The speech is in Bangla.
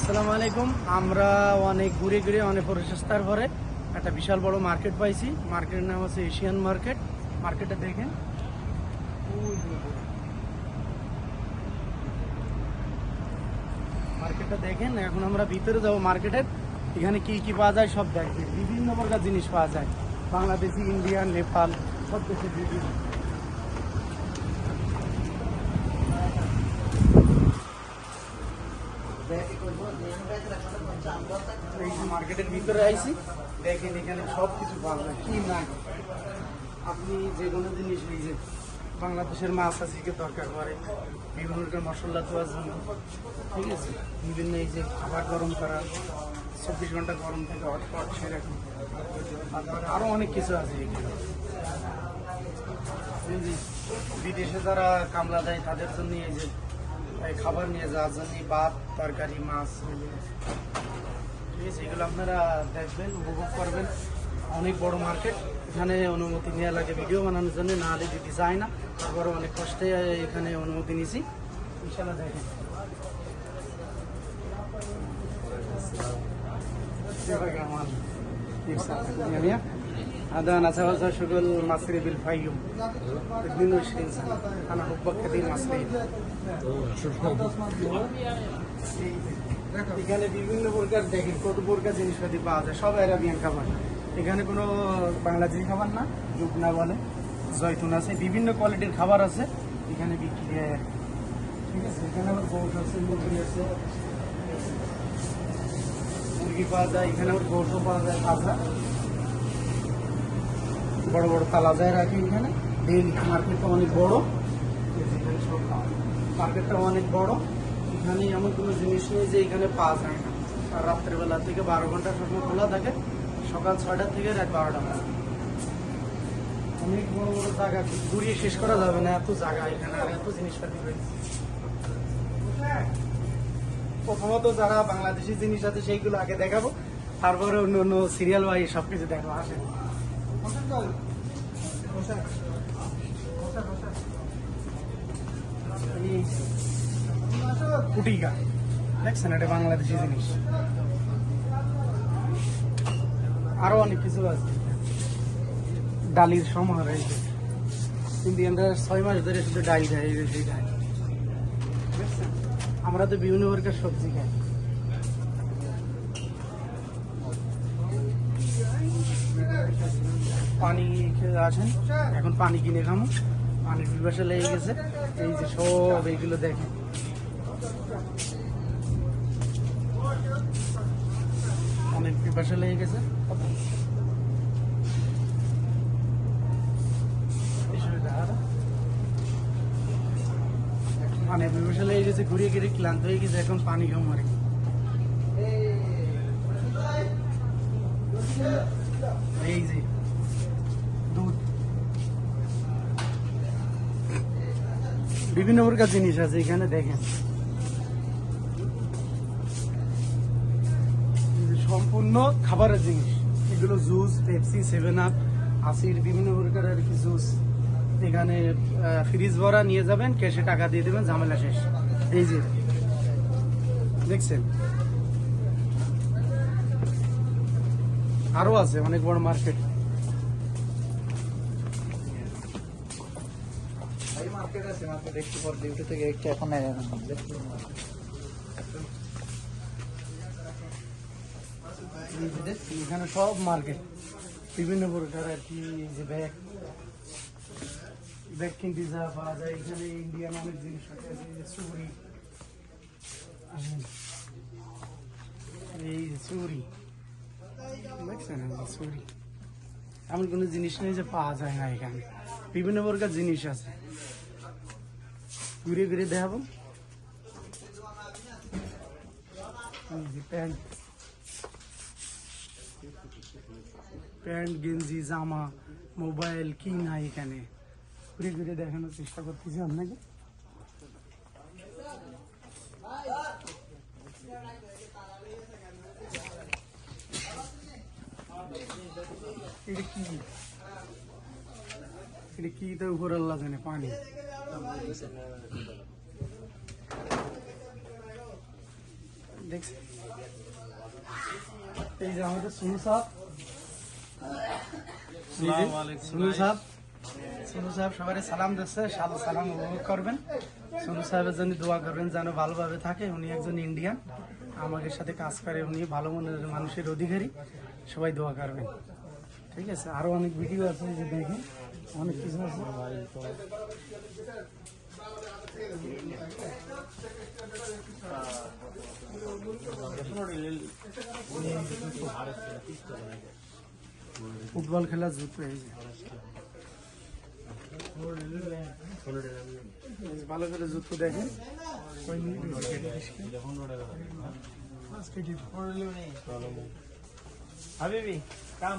আসসালামু আলাইকুম। আমরা অনেক ঘুরে ঘুরে অনেক প্রচেষ্টার পরে একটা বিশাল বড় মার্কেট পাইছি। মার্কেটের নাম হচ্ছে এশিয়ান মার্কেট। মার্কেটটা দেখেন, মার্কেটটা দেখেন। এখন আমরা ভিতরে যাবো মার্কেটের। এখানে কি কি পাওয়া যায় সব দেখবেন। বিভিন্ন প্রকার জিনিস পাওয়া যায়, বাংলাদেশি, ইন্ডিয়ান, নেপাল, সব দেশের বিভিন্ন। এই যে মার্কেটের ভিতরে আইছি, দেখেন এখানে সব কিছু পাওয়া যায়, কি না আপনি যে কোনো জিনিস, এই যে বাংলাদেশের মাছ আজকে দরকার পড়ে বিভিন্ন রকম মশলা ধোয়ার জন্য, ঠিক আছে, বিভিন্ন এই যে খাবার গরম করা, 24 ঘন্টা গরম থেকে হটপট সেরকম, তারপরে আরও অনেক কিছু আছে এখানে। এই যে বিদেশে যারা কামলা দেয় তাদের জন্য এই যে এই খাবার নিয়ে যাওয়ার জন্য ভাত, তরকারি, মাছ, ঠিক আছে, এগুলো আপনারা দেখবেন, উপভোগ করবেন। অনেক বড় মার্কেট, এখানে অনুমতি নেওয়া লাগে ভিডিও বানানোর জন্য, না হলে দিতে যায় না। তারপরে অনেক কষ্টে এখানে অনুমতি নিয়েছি, ইনশাল্লাহ দেখেন। هذا أنا سأوزع شغل مصري بالفيوم ب 22 سنة. أنا حبك كثير مصري. এখানে বিভিন্ন প্রকার দেখেন কত প্রকার জিনিসপাতি পাওয়া যায়, সব আরাবিয়ান খাবার। এখানে কোনো বাংলাদেশি খাবার না, জুবনা বলে, জয়তুন আছে, বিভিন্ন কোয়ালিটির খাবার আছে এখানে বিক্রি হয়, ঠিক আছে। এখানে আবার গোশ আছে, মুরগি আছে, মুরগি পাওয়া যায়। এখানে আবার গোশও পাওয়া যায় তাজা, বড় বড় তালাজায় রাখি এখানে। ডেইলি মার্কেটটা অনেক বড়, মার্কেটটা অনেক বড়। এখানে এমন কোনো জিনিস নেই যে এখানে পাওয়া যায় না। আর রাত্রেবেলা থেকে 12 ঘন্টা সময় খোলা থাকে, সকাল 6টা থেকে রাত 12টা পর্যন্ত। অনেক বড় বড় জায়গা, ঘুরিয়ে শেষ করা যাবে না, এত জায়গা এখানে আর এত জিনিসপাতি রয়েছে। প্রথমত যারা বাংলাদেশি জিনিস আছে সেইগুলো আগে দেখাবো, তারপরে অন্য অন্য সিরিয়াল ওয়াই সবকিছু দেখাবো। আসেন, কুটিকা দেখছেন, এটা বাংলাদেশি জিনিস। আরো অনেক কিছু আছে, ডালির সমাহার। এই যে ইন্ডিয়ানরা 6 মাস ধরে শুধু ডাল দেয়, এই যে সেই ডাল দেখছেন। আমরা তো বিভিন্ন প্রকার সবজি খাই। পানি খেয়ে আসেন, এখন পানি কিনে খামো, পানির পিপাসা লেগে গেছে। এই যে সব এইগুলো দেখেন, অনেক পিপাসা লেগে গেছে। মানে পিপাসা লেগে গেছে, ঘুরিয়ে ঘুরিয়ে ক্লান্ত হয়ে গেছে, এখন পানি খাবো আর কি। এই যে দুধ, বিভিন্ন প্রকার জিনিস আছে এখানে দেখেন। সম্পূর্ণ খাবারের জিনিস এগুলো, জুস, পেপসি, 7 আপ, আসির, বিভিন্ন প্রকারের আর কি জুস। এখানে ফ্রিজ ভরা নিয়ে যাবেন, ক্যাশে টাকা দিয়ে দেবেন, ঝামেলা শেষ। এই যে দেখছেন, আরো আছে অনেক বড় মার্কেট। মার্কেট আছে, মার্কেট একটু পর ডিউটি থেকে একটু এখন এখানে সব মার্কেট, বিভিন্ন প্রকার আর কি। এই যে ব্যাগ, ব্যাগ কিনতে যা পাওয়া যায় এখানে। ইন্ডিয়ান অনেক জিনিস আছে, চুড়ি, এই যে চুড়ি দেখছেন, চুড়ি। এমন কোনো জিনিস নেই যে পাওয়া যায় না এখানে, বিভিন্ন প্রকার জিনিস আছে, ঘুরে ঘুরে দেখাবো। প্যান্ট, প্যান্ট, গেঞ্জি, জামা, মোবাইল, কি নাই এখানে, ঘুরে ঘুরে দেখানোর চেষ্টা করতেছি আপনাকে। এটা কি, এটা কি তো উপর আল্লাহ জানে, পানি। দেখছেন? এই যে আমাদের সুনু সাহেব, সুনু সাহেব, সুনু সাহেব সবাই সালাম দিচ্ছে, সালাম উপভোগ করবেন। সুনু সাহেবের জন্য দোয়া করবেন যেন ভালোভাবে থাকে। উনি একজন ইন্ডিয়ান, আমাদের সাথে কাজ করে, উনি ভালো মনের মানুষের অধিকারী, সবাই দোয়া করবেন। ঠিক আছে, আরো অনেক ভিডিও আছে, এই যে দেখেন অনেক কিছু আছে। ফুটবল খেলার জুতো, এই যে ভালো করে জুতো দেখেন। হাবিবি কাম